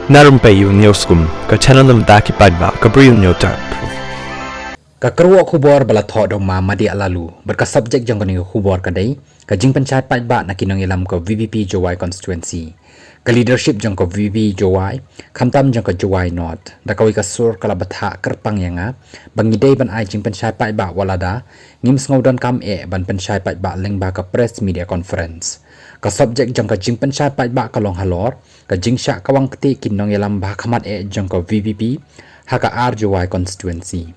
Na Rympei U Hynñiewtrep, channel nabynta paidbah Bri U Hynñiewtrep. Keruak khubor bala thok dong ma Madiah lalu berka subjek jong kani khubor kadai ka jing Pynshai paidbah nak nongialam ko VPP Jowai constituency ka leadership jong ko VPP Jowai khamtam jong ko Jowai North da kawi ka sur kala batha kerpang yanga bangidei ban ai jing Pynshai paidbah walada ngim sngodon kam ban Pynshai paidbah lengba ka press media conference ka subjek jong ka jing Pynshai paidbah ka long halor ka jing shah kawang kti nongialam ba khamat jong ko VPP haka Jowai constituency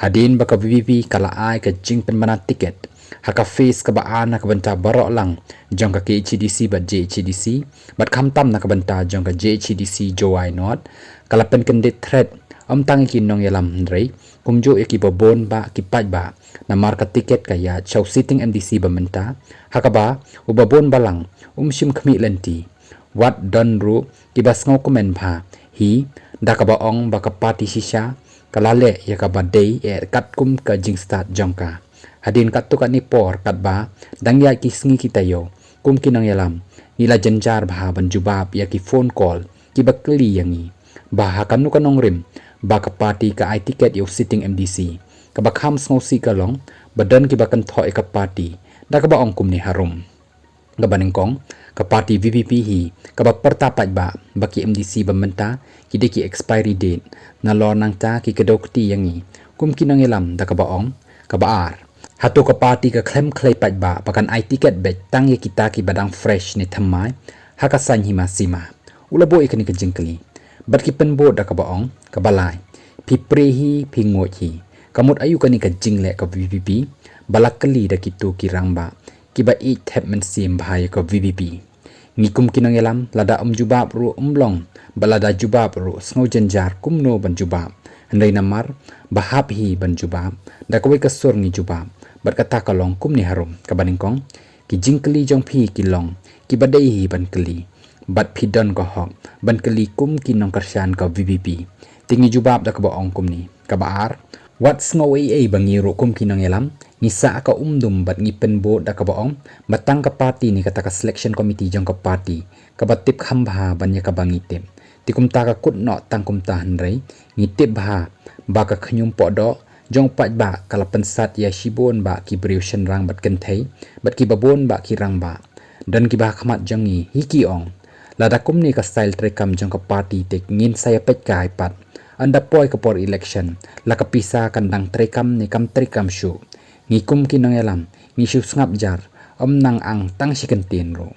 hadin baka VPP kala ai ka jing penmana tiket haka face ka baan na kabanta baroh lang jong ka KHDC ba JHDC bat khamtam na kabanta jong ka JHDC Jowai North kala pen kendit thread tang ki nongialam rei kumjo ki babon ba ki paidbah na marka tiket kaya chow sitting MDC ba menta haka ba ubabon balang shim khmi lenti wat don ru ki bas ngau komen pha hi da ka ba ong ba ka party shisha kalale ya ka badai kat kum ka jing start jongka hadin kat tu kat ni por kat ba dangya ki sngi kitayo kum ki nongialam nila jenjar bha ban jubab ya ki phone call ki bakli yangi bah kanu kanong rim ba ka party ka I ticket yo sitting MDC ka bakham sngosi ka long badan ki bakan thoi ka party da ka ba ong kum ni harum gabanengkong ka party VPP hi ka ba perta paidbah baki MDC bamenta ki deki expiry date na lor nang ta ki kedokti yangi kum ki nongialam da ka baong ka baar hatu ka party ka klem klei paidbah pakan I ticket bet tang ye kita ki badang fresh ni thamai haka san hima sima ulabo ikani ka jingkli bat ki penbo da ka baong ka balai pi prehi pi ngochi kamut ayu kani ka jingle ka VPP balakli da kitu ki rangba kiba i tap men sim bahaya ko VPP ngikum kinongialam lada jubab ru long balada jubab ru sngo jenjar kumno ban jubab handai namar bahap hi ban jubab da kawe kasur ni jubab berkata kalong kum ni harum kabaningkong ki jingkli jong phi kilong ki badai hi ban kli bat phidon ko hok ban kli kum kinong Kyrshan ko VPP tingi jubab da ka ba ong kum ni kabaar wat sngo ai bangi ru kum kinongialam ngisa ka bat ngipen bo da ka baong matang ka party ni kata ka selection committee jong ka party ka batip khamba banya ka bangitip tikum ta ka kut no tangkum ta hanrei ngitip bha ba ka khnyum po do jong paidbah kala pensat ya shibun ba ki Bri U rang bat kynthoh bat ki babon ba ki rang ba dan ki ba khamat jangi hiki ong lada kum ni ka style trekam jong ka party tek ngin saya pet kai pat anda poi ka por election la ka pisa kandang trekam ni kam trekam shu ngikum ki nongialam ngi shu ngap jar nang ang tang sikentin ro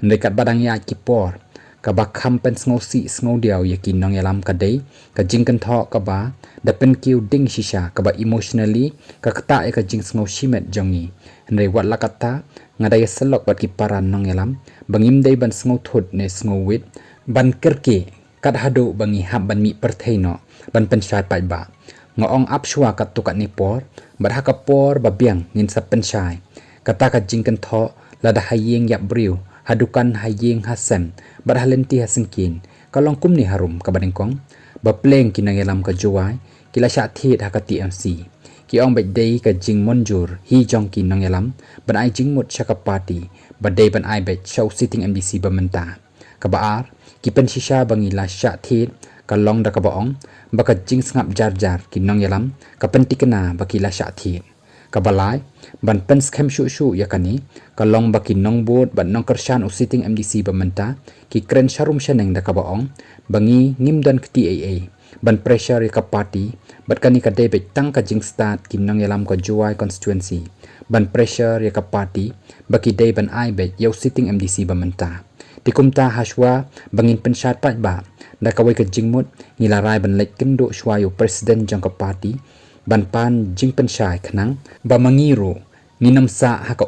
ndekat badang ya ki por ka bakham pen sngosi snodiaw ya ki nongialam ka dei ka kynthoh ka ba da pen kiu ding shisha ka ba emotionally ka kata ka jing sngo shimet jongi ndai wat lakata ngadai selok bat ki paran nongialam bangim dei ban sngo thut ne sngo wit ban kerke kat hadu bangi hab ban mi pertheino ban Pynshai paidbah ngong apshwa kat tukat ni por barhaka por babiang ngin sa Pynshai kata ka jing kynthoh lada hayeng yap Bri U hadukan hayeng hasem barhalenti hasengkin kalong kum ni harum kabanengkong bapleng kinangelam ka Jowai kila sha thit haka TMC ki ong bedei ka jing monjur hi jong ki nangelam ban ai jing mut shaka party badai ban ai bet show sitting MDC bamenta ka baar ki pen shisha bangi la sha thit kalong da ka baong baka jing ngap jar jar ki nongialam ka pentikna bakila sha thit ka balai ban pen scam shu shu yakani kalong baki nongbot ban nong Kyrshan sitting MDC bamenta ki kren sharum sheneng da ka baong bangi ngimdan kti AA ban pressure ka party bat kani ka debit tang ka jing start ki nongialam ka Jowai constituency ban pressure ka party baki day ban ai bet yo sitting MDC bamenta tikumta hashwa bangin Pynshai paidbah da kawai ka jingmut nilarai ban lek kendo shwayo president jong ka party ban pan jing Pynshai khnang ba mangiru ninamsa haka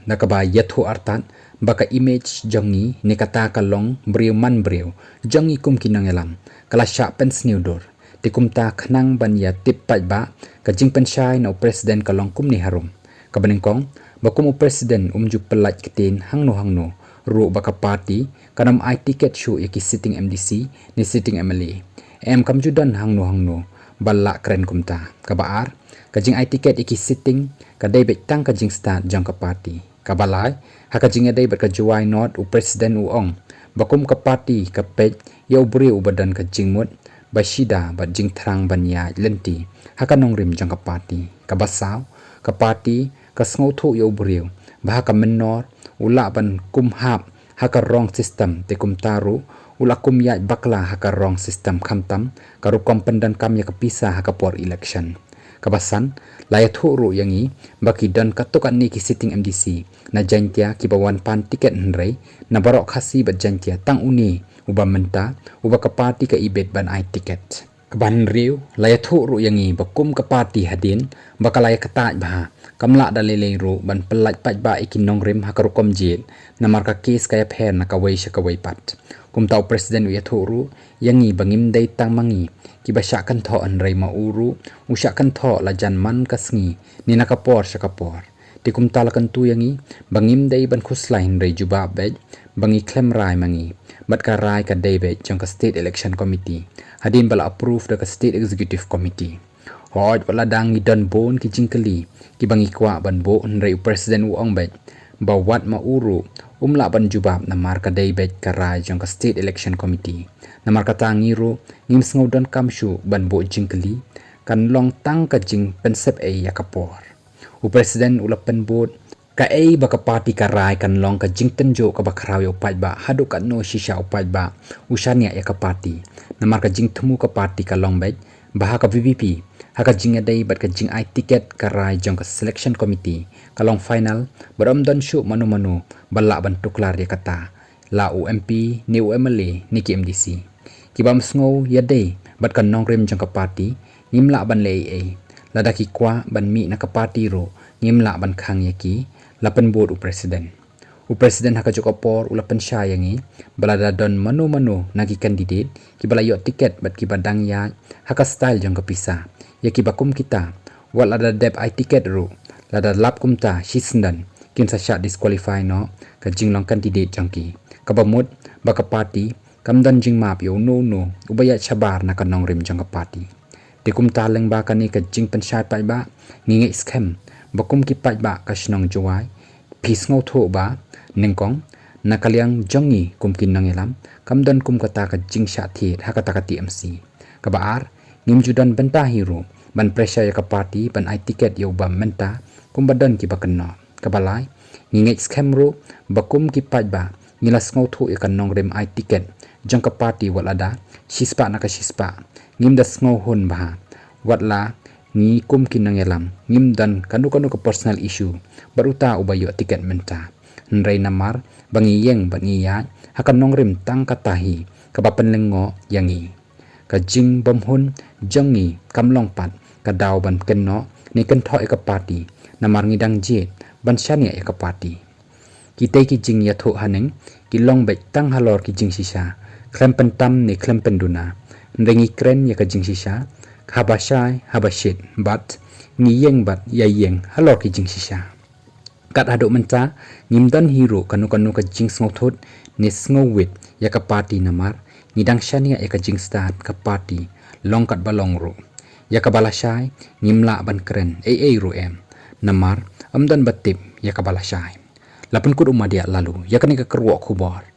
da ka ba yathu artat baka image jongi ni kata kalong Bri U man Bri U jongi kum kinangelam kala sha pen sniudor tikumta khnang ban ya tip paidbah ka jing Pynshai no president kalong kum ni harum kabanengkong bakum president ju pelat kitin hangno ru baka party kanam I ticket show yaki sitting MDC ni sitting MLA kamjudan hangno balla kren kumta kabaar kajing I ticket yaki sitting kadai bet tang kajing start jang ka party kabalai haka jing adai ber ka Jowai North u president u ong bakum ka parti ka pej ya Bri U badan ka jingmut basida bat jing thrang banya lenti hakanong rim jang ka parti ka basaw ka parti ka sngo thu ya Bri U bah ka menor ula ban kum hap haka wrong system te kum taru ula kum ya bakla haka wrong system khamtam karu kompendan kam ya kapisa haka por election kabasan layat huru yangi baki dan katukan ni ki sitting MDC na jantia ki bawan pan tiket henrei na baroh Khasi bat jantia tang uni uba menta uba ka parti ka ibet ban ai tiket kaban riu layat huru yangi bakum ka parti hadin bakalaya kataj bah kamla dalele ru ban pelat paidbah ikin nongrim hakaru komjid na marka kes kaya pher na kawai syakawai pat kum tau presiden uyat huru yangi bangim dai tang mangi ki basya kynthoh anrei mauru usya kynthoh la jan man kasngi ni nakapor syakapor di kum tal kantu yangi bangim dai ban khuslai anrei juba bej bangi klem rai mangi bat ka rai ka dai bej jang ka state election committee hadin bala approve da ka state executive committee hoj wala dang ni dan bon ki jingkali ki bangi kwa ban bo anrei presiden u ong bej bawat mauru umla ban jubab na marka dai bej ka rai jang ka state election committee na marka tangiru ngim sngodan kamshu ban bo jingkali kan long tang ka jing pensep e yakapor u presiden ulapen bot ka ei baka parti ka rai kan long ka jing tenjo ka bakraw yo paidbah hadu kan no shisha o paidbah usania ya ka parti na marka jing thmu ka parti ka long bej bah ka VPP haka jing adai bat ka jing ai tiket ka rai jong ka selection committee ka long final barom dan shu manu bala ban tuklar ya kata la UMP ni UMLA ni ki MDC ki bam sngo ya dai bat kan nong rem jong ka parti ngimla ban le ai lada ki kwa ban mi na ka parti ro ngimla ban khang ya ki lapen board u presiden haka jokopor ula Pynshai yangi balada don manu nagi candidate ki bala yo tiket bat ki badang ya haka style jong ka pisa ya ki bakum kita wal ada dep ai tiket ru lada lap kumta shisndan kin sa sha disqualify no ka jinglong candidate jangki kabamut baka party kamdan jing map yo no ubaya chabar na kanong rim jang ka party dikum taleng ba kani ka jing Pynshai paidbah nginge scam bakum ki paidbah ka shnong Jowai pis ngau tho ba nengkong nakaliang jongi kumkin nongialam kamdan kum kata ka jing sha thi hakata ka TMC kabar ngim judan benta hero ban pressure ya ka party ban ai tiket yo ba menta kumbadan ki bakenno kabalai nginge scam ro bakum ki paidbah ngilas ngau tho ya kan nongrem ai tiket jang ka party walada shispa na ka shispa ngim das ngau hun ba watla ni kum kinangelam ngim dan kanu ka personal issue baruta ubayo tiket menta nrei namar bangi yeng bangi ya hakan nongrim tang katahi kabapen lengo yangi ka jing bomhun jongi kamlong pat ka daw ban kenno ni kynthoh ka party namar ngidang jed ban shania ka party kitei ki jing ya tho haneng ki long bek tang halor ki jing sisa klem pentam ni klem penduna nrengi kren ya ka jing sisa habashai habashit bat ngiyeng bat yayeng halor ki jing sisa kat aduk menta ngimdan hero kanu ka jing sngothot ni snowit ya ka party namar ngidang shania ya ka jing start ka party long kat balong ro ya ka balashai ngimla ban kren ro em namar amdan batip ya ka balashai lapun kud Madiah lalu ya ka ni ka kerwa khubor